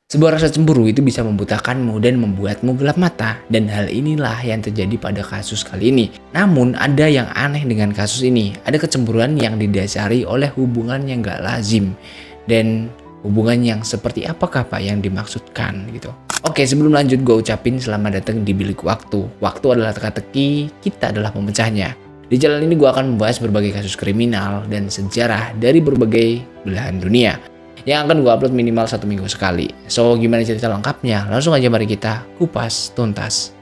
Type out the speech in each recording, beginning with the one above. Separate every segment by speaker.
Speaker 1: Sebuah rasa cemburu itu bisa membutakanmu dan membuatmu gelap mata, dan hal inilah yang terjadi pada kasus kali ini. Namun ada yang aneh dengan kasus ini, ada kecemburuan yang didasari oleh hubungan yang gak lazim, dan hubungan yang seperti apakah Pak yang dimaksudkan gitu. Oke, sebelum lanjut gue ucapin selamat datang di Bilik Waktu. Waktu adalah teka-teki, kita adalah pemecahnya. Di channel ini gue akan membahas berbagai kasus kriminal dan sejarah dari berbagai belahan dunia yang akan gue upload minimal 1 minggu sekali. So, gimana cerita lengkapnya? Langsung aja mari kita kupas tuntas.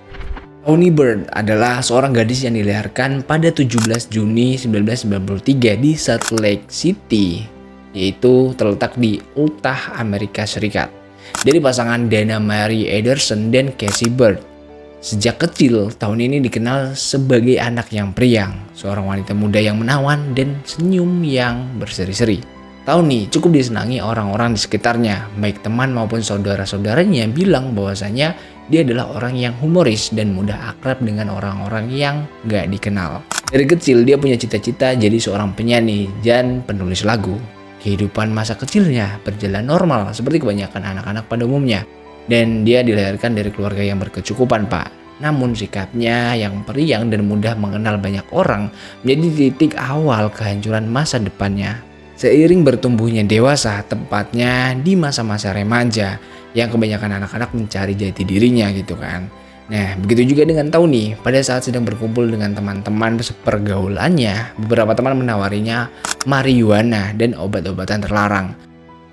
Speaker 1: Toni Bird adalah seorang gadis yang dilahirkan pada 17 Juni 1993 di Salt Lake City, yaitu terletak di Utah, Amerika Serikat. Dari pasangan Dana Mary Ederson dan Casey Bird. Sejak kecil, Toni ini dikenal sebagai anak yang periang, seorang wanita muda yang menawan dan senyum yang berseri-seri. Toni cukup disenangi orang-orang di sekitarnya, baik teman maupun saudara-saudaranya bilang bahwasanya dia adalah orang yang humoris dan mudah akrab dengan orang-orang yang gak dikenal. Dari kecil dia punya cita-cita jadi seorang penyanyi dan penulis lagu. Kehidupan masa kecilnya berjalan normal seperti kebanyakan anak-anak pada umumnya. Dan dia dilahirkan dari keluarga yang berkecukupan, Pak. Namun sikapnya yang periang dan mudah mengenal banyak orang menjadi titik awal kehancuran masa depannya. Seiring bertumbuhnya dewasa, tepatnya di masa-masa remaja, yang kebanyakan anak-anak mencari jati dirinya gitu kan. Nah, begitu juga dengan Toni. Pada saat sedang berkumpul dengan teman-teman sepergaulannya, beberapa teman menawarinya marijuana dan obat-obatan terlarang.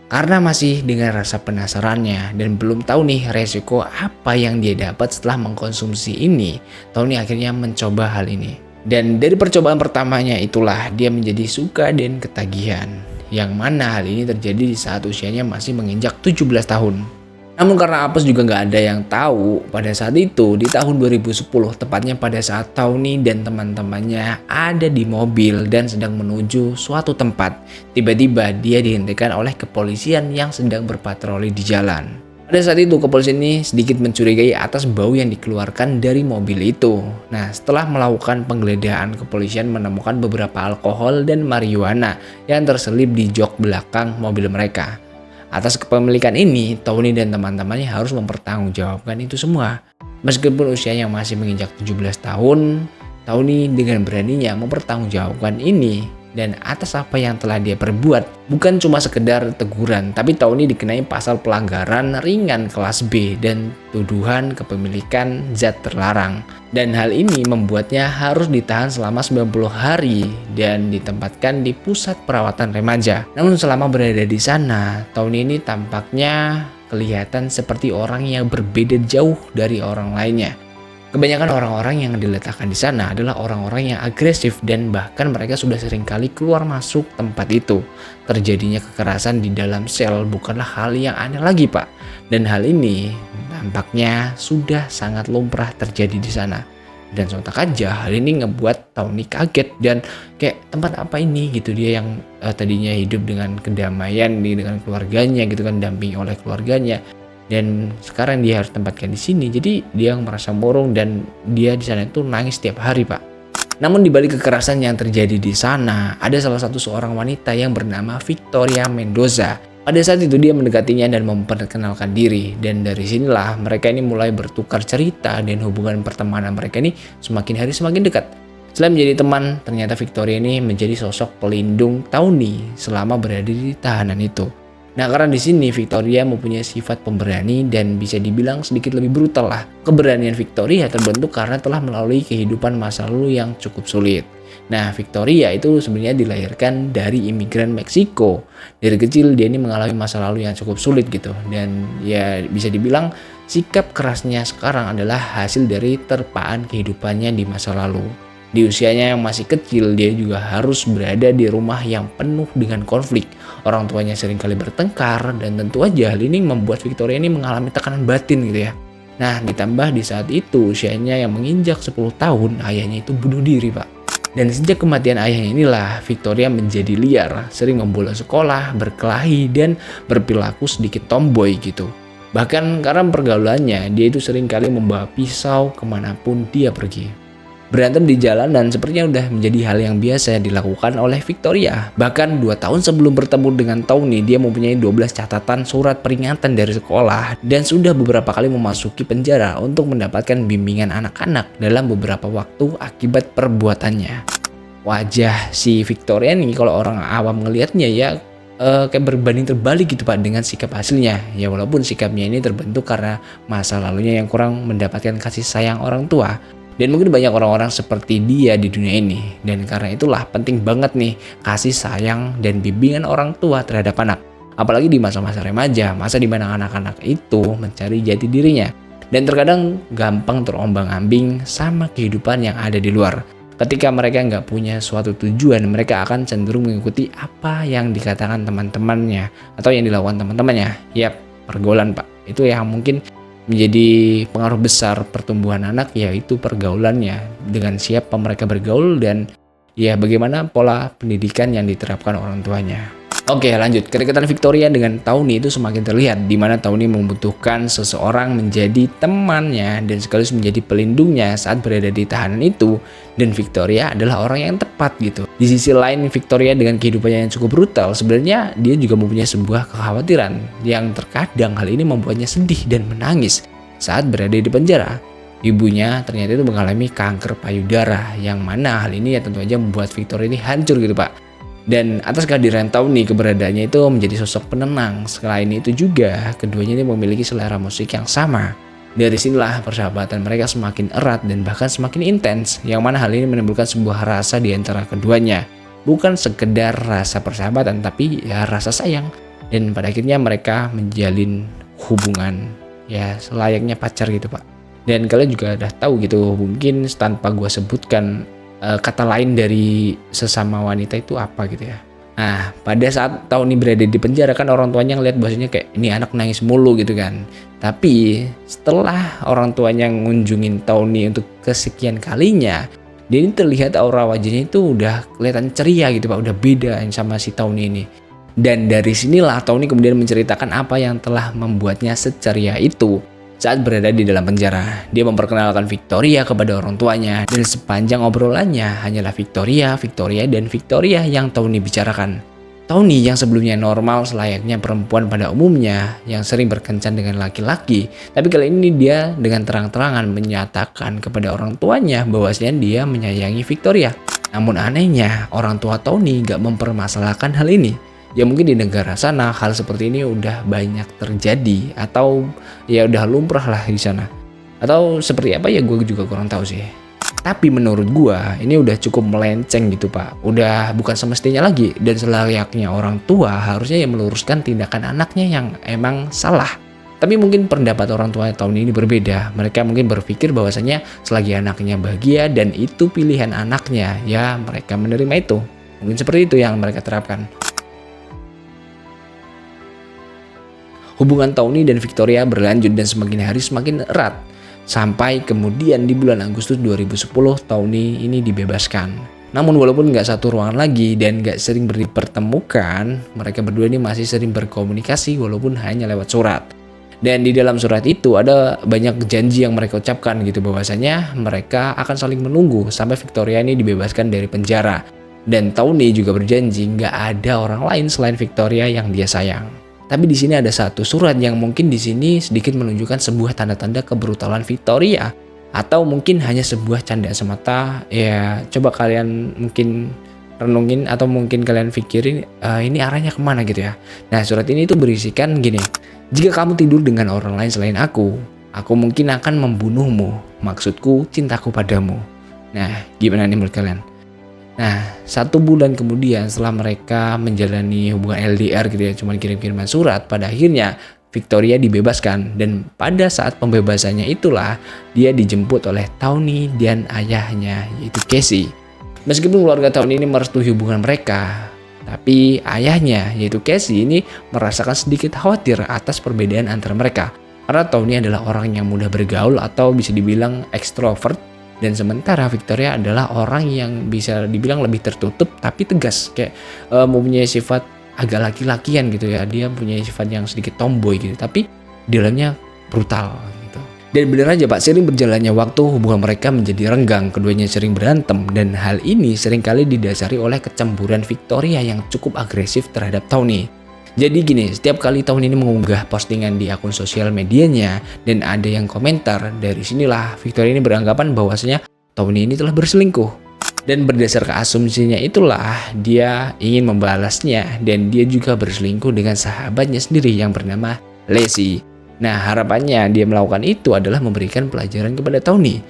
Speaker 1: Karena masih dengan rasa penasarannya dan belum tahu nih resiko apa yang dia dapat setelah mengkonsumsi ini, Toni akhirnya mencoba hal ini. Dan dari percobaan pertamanya itulah dia menjadi suka dan ketagihan. Yang mana hal ini terjadi di saat usianya masih menginjak 17 tahun. Namun karena apes juga nggak ada yang tahu pada saat itu di tahun 2010, tepatnya pada saat Toni dan teman-temannya ada di mobil dan sedang menuju suatu tempat. Tiba-tiba dia dihentikan oleh kepolisian yang sedang berpatroli di jalan. Pada saat itu kepolisian ini sedikit mencurigai atas bau yang dikeluarkan dari mobil itu. Nah, setelah melakukan penggeledahan, kepolisian menemukan beberapa alkohol dan marijuana yang terselip di jok belakang mobil mereka. Atas kepemilikan ini, Toni dan teman-temannya harus mempertanggungjawabkan itu semua. Meskipun usianya masih menginjak 17 tahun, Toni dengan beraninya mempertanggungjawabkan ini. Dan atas apa yang telah dia perbuat, bukan cuma sekedar teguran, tapi Toni dikenai pasal pelanggaran ringan kelas B dan tuduhan kepemilikan zat terlarang. Dan hal ini membuatnya harus ditahan selama 90 hari dan ditempatkan di pusat perawatan remaja. Namun selama berada di sana, Toni ini tampaknya kelihatan seperti orang yang berbeda jauh dari orang lainnya. Kebanyakan orang-orang yang diletakkan di sana adalah orang-orang yang agresif dan bahkan mereka sudah seringkali keluar masuk tempat itu. Terjadinya kekerasan di dalam sel bukanlah hal yang aneh lagi, Pak. Dan hal ini nampaknya sudah sangat lumrah terjadi di sana. Dan sontak aja hal ini ngebuat Toni kaget dan kayak tempat apa ini gitu. Dia yang tadinya hidup dengan kedamaian dengan keluarganya gitu kan, dampingi oleh keluarganya. Dan sekarang dia harus tempatkan di sini, jadi dia merasa murung dan dia di sana itu nangis setiap hari, Pak. Namun di balik kekerasan yang terjadi di sana, ada salah satu seorang wanita yang bernama Victoria Mendoza. Pada saat itu dia mendekatinya dan memperkenalkan diri, dan dari sinilah mereka ini mulai bertukar cerita dan hubungan pertemanan mereka ini semakin hari semakin dekat. Selain menjadi teman, ternyata Victoria ini menjadi sosok pelindung Toni selama berada di tahanan itu. Nah, karena di sini Victoria mempunyai sifat pemberani dan bisa dibilang sedikit lebih brutal lah. Keberanian Victoria terbentuk karena telah melalui kehidupan masa lalu yang cukup sulit. Nah, Victoria itu sebenarnya dilahirkan dari imigran Meksiko. Dari kecil dia ini mengalami masa lalu yang cukup sulit gitu. Dan ya bisa dibilang sikap kerasnya sekarang adalah hasil dari terpaan kehidupannya di masa lalu. Di usianya yang masih kecil, dia juga harus berada di rumah yang penuh dengan konflik. Orang tuanya seringkali bertengkar dan tentu aja hal ini membuat Victoria ini mengalami tekanan batin gitu ya. Nah, ditambah di saat itu usianya yang menginjak 10 tahun, ayahnya itu bunuh diri, Pak. Dan sejak kematian ayahnya inilah Victoria menjadi liar, sering membolos sekolah, berkelahi, dan berperilaku sedikit tomboy gitu. Bahkan karena pergaulannya, dia itu seringkali membawa pisau kemanapun dia pergi. Berantem di jalanan sepertinya udah menjadi hal yang biasa dilakukan oleh Victoria. Bahkan 2 tahun sebelum bertemu dengan Tony, dia mempunyai 12 catatan surat peringatan dari sekolah dan sudah beberapa kali memasuki penjara untuk mendapatkan bimbingan anak-anak dalam beberapa waktu akibat perbuatannya. Wajah si Victoria nih kalau orang awam ngelihatnya ya kayak berbanding terbalik gitu Pak dengan sikap aslinya. Ya walaupun sikapnya ini terbentuk karena masa lalunya yang kurang mendapatkan kasih sayang orang tua. Dan mungkin banyak orang-orang seperti dia di dunia ini. Dan karena itulah penting banget nih kasih sayang dan bimbingan orang tua terhadap anak. Apalagi di masa-masa remaja, masa di mana anak-anak itu mencari jati dirinya. Dan terkadang gampang terombang-ambing sama kehidupan yang ada di luar. Ketika mereka nggak punya suatu tujuan, mereka akan cenderung mengikuti apa yang dikatakan teman-temannya atau yang dilakukan teman-temannya. Yap, pergaulan Pak. Itu yang mungkin menjadi pengaruh besar pertumbuhan anak, yaitu pergaulannya, dengan siapa mereka bergaul dan ya bagaimana pola pendidikan yang diterapkan orang tuanya. Oke, lanjut. Kedekatan Victoria dengan Tony itu semakin terlihat, di mana Tony membutuhkan seseorang menjadi temannya dan sekaligus menjadi pelindungnya saat berada di tahanan itu, dan Victoria adalah orang yang tepat gitu. Di sisi lain, Victoria dengan kehidupannya yang cukup brutal, sebenarnya dia juga mempunyai sebuah kekhawatiran yang terkadang hal ini membuatnya sedih dan menangis saat berada di penjara. Ibunya ternyata itu mengalami kanker payudara, yang mana hal ini ya tentu aja membuat Victoria ini hancur gitu Pak. Dan atas kehadiran Tony, keberadaannya itu menjadi sosok penenang. Selain itu juga, keduanya ini memiliki selera musik yang sama. Dari sinilah persahabatan mereka semakin erat dan bahkan semakin intens, yang mana hal ini menimbulkan sebuah rasa di antara keduanya. Bukan sekedar rasa persahabatan, tapi ya rasa sayang. Dan pada akhirnya mereka menjalin hubungan ya selayaknya pacar gitu Pak. Dan kalian juga udah tahu gitu, mungkin tanpa gua sebutkan kata lain dari sesama wanita itu apa gitu ya. Nah, pada saat Tony berada di penjara kan orang tuanya ngeliat bahwasanya kayak ini anak nangis mulu gitu kan. Tapi setelah orang tuanya ngunjungin Tony untuk kesekian kalinya, dia ini terlihat aura wajahnya itu udah kelihatan ceria gitu Pak, udah beda sama si Tony ini. Dan dari sinilah Tony kemudian menceritakan apa yang telah membuatnya seceria itu. Saat berada di dalam penjara, dia memperkenalkan Victoria kepada orang tuanya, dan sepanjang obrolannya hanyalah Victoria, dan Victoria yang Tony bicarakan. Tony yang sebelumnya normal selayaknya perempuan pada umumnya yang sering berkencan dengan laki-laki, tapi kali ini dia dengan terang-terangan menyatakan kepada orang tuanya bahwasanya dia menyayangi Victoria. Namun anehnya, orang tua Tony gak mempermasalahkan hal ini. Ya mungkin di negara sana hal seperti ini udah banyak terjadi atau ya udah lumrah lah di sana. Atau seperti apa ya gue juga kurang tahu sih. Tapi menurut gue ini udah cukup melenceng gitu Pak. Udah bukan semestinya lagi, dan selayaknya orang tua harusnya ya meluruskan tindakan anaknya yang emang salah. Tapi mungkin pendapat orang tua tahun ini berbeda. Mereka mungkin berpikir bahwasanya selagi anaknya bahagia dan itu pilihan anaknya, ya mereka menerima itu. Mungkin seperti itu yang mereka terapkan. Hubungan Tony dan Victoria berlanjut dan semakin hari semakin erat. Sampai kemudian di bulan Agustus 2010 Tony ini dibebaskan. Namun walaupun nggak satu ruangan lagi dan nggak sering dipertemukan, mereka berdua ini masih sering berkomunikasi walaupun hanya lewat surat. Dan di dalam surat itu ada banyak janji yang mereka ucapkan gitu, bahwasanya mereka akan saling menunggu sampai Victoria ini dibebaskan dari penjara. Dan Tony juga berjanji nggak ada orang lain selain Victoria yang dia sayang. Tapi di sini ada satu surat yang mungkin di sini sedikit menunjukkan sebuah tanda-tanda kebrutalan Victoria, atau mungkin hanya sebuah candaan semata. Ya coba kalian mungkin renungin atau mungkin kalian pikirin ini arahnya kemana gitu ya. Nah surat ini tuh berisikan gini: jika kamu tidur dengan orang lain selain aku mungkin akan membunuhmu. Maksudku cintaku padamu. Nah gimana nih menurut kalian? Nah, 1 bulan kemudian setelah mereka menjalani hubungan LDR gitu ya, cuma kirim-kiriman surat, pada akhirnya Victoria dibebaskan. Dan pada saat pembebasannya itulah dia dijemput oleh Tony dan ayahnya, yaitu Casey. Meskipun keluarga Tony ini merestui hubungan mereka, tapi ayahnya, yaitu Casey ini merasakan sedikit khawatir atas perbedaan antara mereka. Karena Tony adalah orang yang mudah bergaul atau bisa dibilang ekstrovert, dan sementara Victoria adalah orang yang bisa dibilang lebih tertutup tapi tegas, kayak mempunyai sifat agak laki-lakian gitu ya. Dia punya sifat yang sedikit tomboy gitu, tapi di dalamnya brutal gitu. Dan bener aja Pak, sering berjalannya waktu hubungan mereka menjadi renggang, keduanya sering berantem, dan hal ini seringkali didasari oleh kecemburuan Victoria yang cukup agresif terhadap Tony. Jadi gini, setiap kali Tony ini mengunggah postingan di akun sosial medianya dan ada yang komentar, dari sinilah Victoria ini beranggapan bahwasanya Tony ini telah berselingkuh. Dan berdasar ke asumsinya itulah dia ingin membalasnya dan dia juga berselingkuh dengan sahabatnya sendiri yang bernama Lacey. Nah, harapannya dia melakukan itu adalah memberikan pelajaran kepada Tony.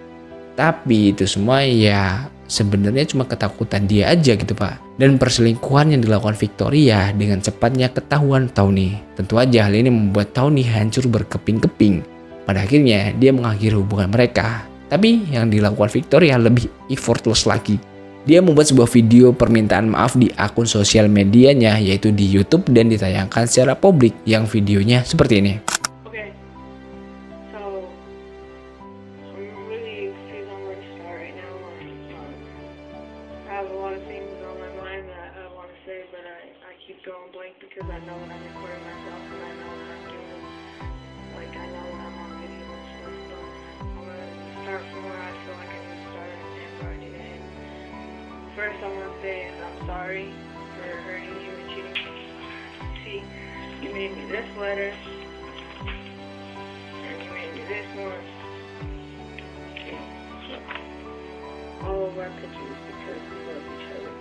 Speaker 1: Tapi itu semua ya sebenarnya cuma ketakutan dia aja gitu Pak. Dan perselingkuhan yang dilakukan Victoria dengan cepatnya ketahuan Tony. Tentu aja hal ini membuat Tony hancur berkeping-keping. Pada akhirnya dia mengakhiri hubungan mereka. Tapi yang dilakukan Victoria lebih effortless lagi. Dia membuat sebuah video permintaan maaf di akun sosial medianya yaitu di YouTube dan ditayangkan secara publik yang videonya seperti ini.
Speaker 2: First, I want to say I'm sorry for hurting you and cheating. See, you made me this letter, and you made me this one. Okay, so all of our pictures because we love each other.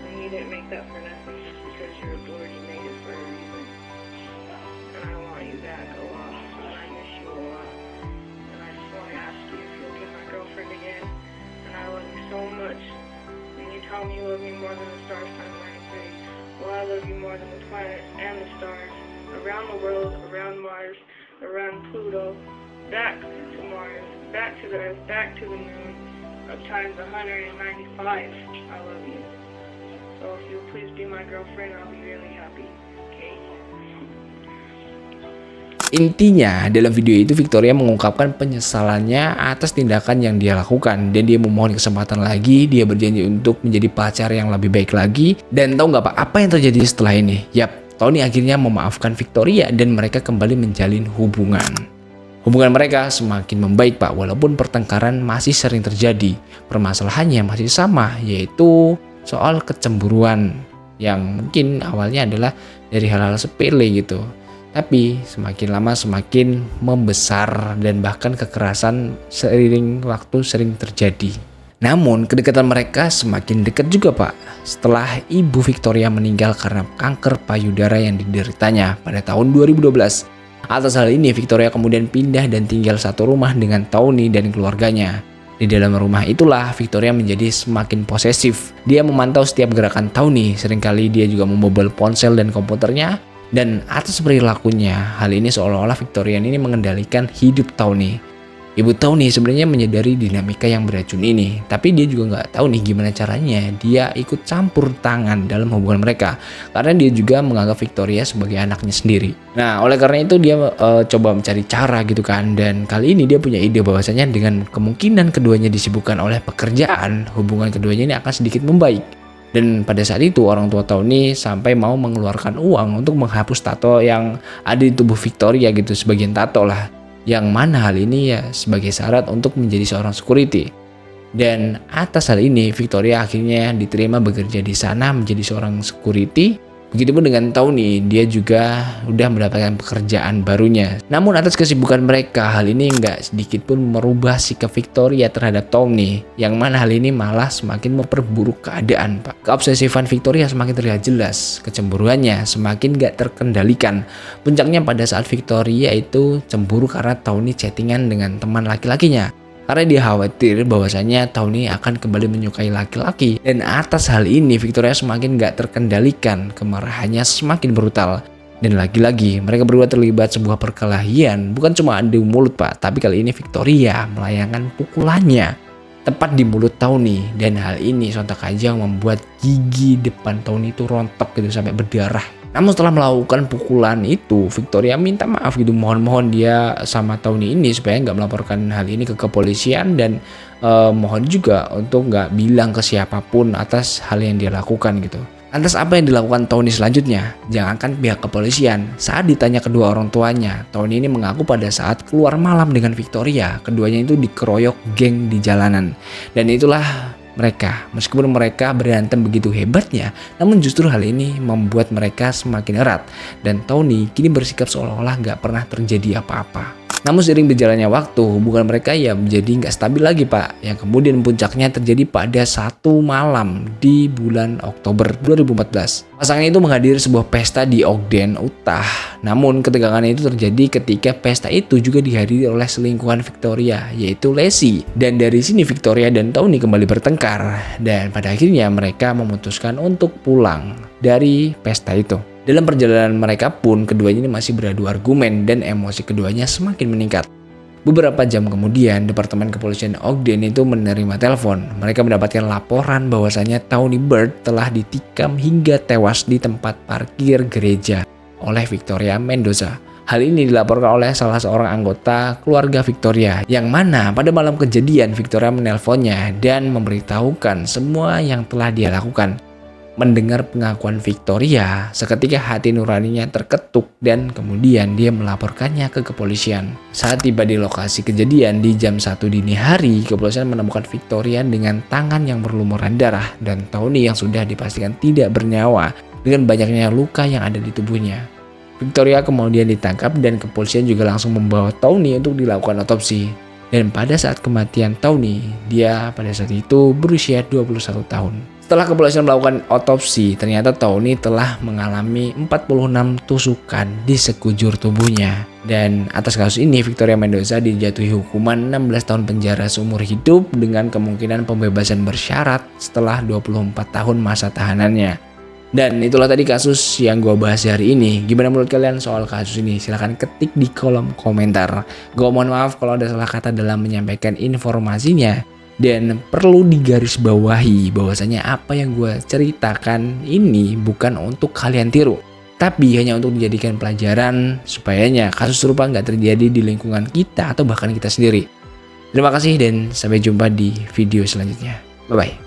Speaker 2: And you didn't make that for nothing, just because you're bored, you made it for a reason. And I want you back a lot, and I miss you a lot. And I just want to ask you if you'll be my girlfriend again. I love you so much. And you tell me you love me more than the stars times 93. Well, I love you more than the planets and the stars. Around the world, around Mars, around Pluto, back to Mars, back to the Earth, back to the moon, of times 195. I love you. So if you'll please be my girlfriend, I'll be really happy. Okay?
Speaker 1: Intinya, dalam video itu Victoria mengungkapkan penyesalannya atas tindakan yang dia lakukan dan dia memohon kesempatan lagi, dia berjanji untuk menjadi pacar yang lebih baik lagi. Dan tahu nggak Pak, apa yang terjadi setelah ini? Yap, Tony akhirnya memaafkan Victoria dan mereka kembali menjalin hubungan. Hubungan mereka semakin membaik Pak, walaupun pertengkaran masih sering terjadi. Permasalahannya masih sama, yaitu soal kecemburuan yang mungkin awalnya adalah dari hal-hal sepele gitu. Tapi semakin lama semakin membesar dan bahkan kekerasan seiring waktu sering terjadi. Namun kedekatan mereka semakin dekat juga Pak. Setelah ibu Victoria meninggal karena kanker payudara yang dideritanya pada tahun 2012. Atas hal ini Victoria kemudian pindah dan tinggal satu rumah dengan Tony dan keluarganya. Di dalam rumah itulah Victoria menjadi semakin posesif. Dia memantau setiap gerakan Tony. Seringkali dia juga membobol ponsel dan komputernya. Dan atas perilakunya, hal ini seolah-olah Victoria ini mengendalikan hidup Tony. Ibu Tony sebenarnya menyadari dinamika yang beracun ini, tapi dia juga nggak tahu nih gimana caranya dia ikut campur tangan dalam hubungan mereka, karena dia juga menganggap Victoria sebagai anaknya sendiri. Nah, oleh karena itu dia coba mencari cara gitu kan, dan kali ini dia punya ide bahwasanya dengan kemungkinan keduanya disibukkan oleh pekerjaan, hubungan keduanya ini akan sedikit membaik. Dan pada saat itu orang tua Tony sampai mau mengeluarkan uang untuk menghapus tato yang ada di tubuh Victoria gitu, sebagian tato lah. Yang mana hal ini ya sebagai syarat untuk menjadi seorang security. Dan atas hal ini Victoria akhirnya diterima bekerja di sana menjadi seorang security. Begitupun dengan Tony, dia juga udah mendapatkan pekerjaan barunya. Namun atas kesibukan mereka, hal ini nggak sedikit pun merubah sikap Victoria terhadap Tony. Yang mana hal ini malah semakin memperburuk keadaan Pak. Keobsesifan Victoria semakin terlihat jelas. Kecemburuannya semakin nggak terkendalikan. Puncaknya pada saat Victoria itu cemburu karena Tony chattingan dengan teman laki-lakinya. Karena dia khawatir bahwasanya Tony akan kembali menyukai laki-laki. Dan atas hal ini Victoria semakin gak terkendalikan, kemarahannya semakin brutal. Dan lagi-lagi mereka berdua terlibat sebuah perkelahian. Bukan cuma adu mulut Pak, tapi kali ini Victoria melayangkan pukulannya tepat di mulut Tony. Dan hal ini sontak aja membuat gigi depan Tony itu rontok gitu sampai berdarah. Namun setelah melakukan pukulan itu, Victoria minta maaf gitu, mohon dia sama Tony ini supaya nggak melaporkan hal ini ke kepolisian dan mohon juga untuk nggak bilang ke siapapun atas hal yang dia lakukan gitu. Lantas apa yang dilakukan Tony selanjutnya? Jangankan pihak kepolisian, saat ditanya kedua orang tuanya, Tony ini mengaku pada saat keluar malam dengan Victoria, keduanya itu dikeroyok geng di jalanan. Dan itulah mereka, meskipun mereka berantem begitu hebatnya, namun justru hal ini membuat mereka semakin erat. Dan Tony kini bersikap seolah-olah gak pernah terjadi apa-apa. Namun seiring berjalannya waktu, hubungan mereka ya menjadi nggak stabil lagi Pak. Yang kemudian puncaknya terjadi pada satu malam di bulan Oktober 2014. Pasangan itu menghadiri sebuah pesta di Ogden, Utah. Namun ketegangan itu terjadi ketika pesta itu juga dihadiri oleh selingkuhan Victoria, yaitu Leslie. Dan dari sini Victoria dan Tony kembali bertengkar. Dan pada akhirnya mereka memutuskan untuk pulang dari pesta itu. Dalam perjalanan mereka pun keduanya ini masih beradu argumen dan emosi keduanya semakin meningkat. Beberapa jam kemudian, Departemen Kepolisian Ogden itu menerima telepon. Mereka mendapatkan laporan bahwasanya Tony Bird telah ditikam hingga tewas di tempat parkir gereja oleh Victoria Mendoza. Hal ini dilaporkan oleh salah seorang anggota keluarga Victoria, yang mana pada malam kejadian Victoria menelponnya dan memberitahukan semua yang telah dia lakukan. Mendengar pengakuan Victoria, seketika hati nuraninya terketuk dan kemudian dia melaporkannya ke kepolisian. Saat tiba di lokasi kejadian di jam 1 dini hari, kepolisian menemukan Victoria dengan tangan yang berlumuran darah dan Tony yang sudah dipastikan tidak bernyawa dengan banyaknya luka yang ada di tubuhnya. Victoria kemudian ditangkap dan kepolisian juga langsung membawa Tony untuk dilakukan otopsi. Dan pada saat kematian Tony, dia pada saat itu berusia 21 tahun. Setelah kepolisian melakukan otopsi, ternyata Tony telah mengalami 46 tusukan di sekujur tubuhnya. Dan atas kasus ini, Victoria Mendoza dijatuhi hukuman 16 tahun penjara seumur hidup dengan kemungkinan pembebasan bersyarat setelah 24 tahun masa tahanannya. Dan itulah tadi kasus yang gue bahas hari ini. Gimana menurut kalian soal kasus ini? Silahkan ketik di kolom komentar. Gue mohon maaf kalau ada salah kata dalam menyampaikan informasinya. Dan perlu digarisbawahi bahwasanya apa yang gue ceritakan ini bukan untuk kalian tiru, tapi hanya untuk dijadikan pelajaran supayanya kasus serupa nggak terjadi di lingkungan kita atau bahkan kita sendiri. Terima kasih dan sampai jumpa di video selanjutnya. Bye-bye.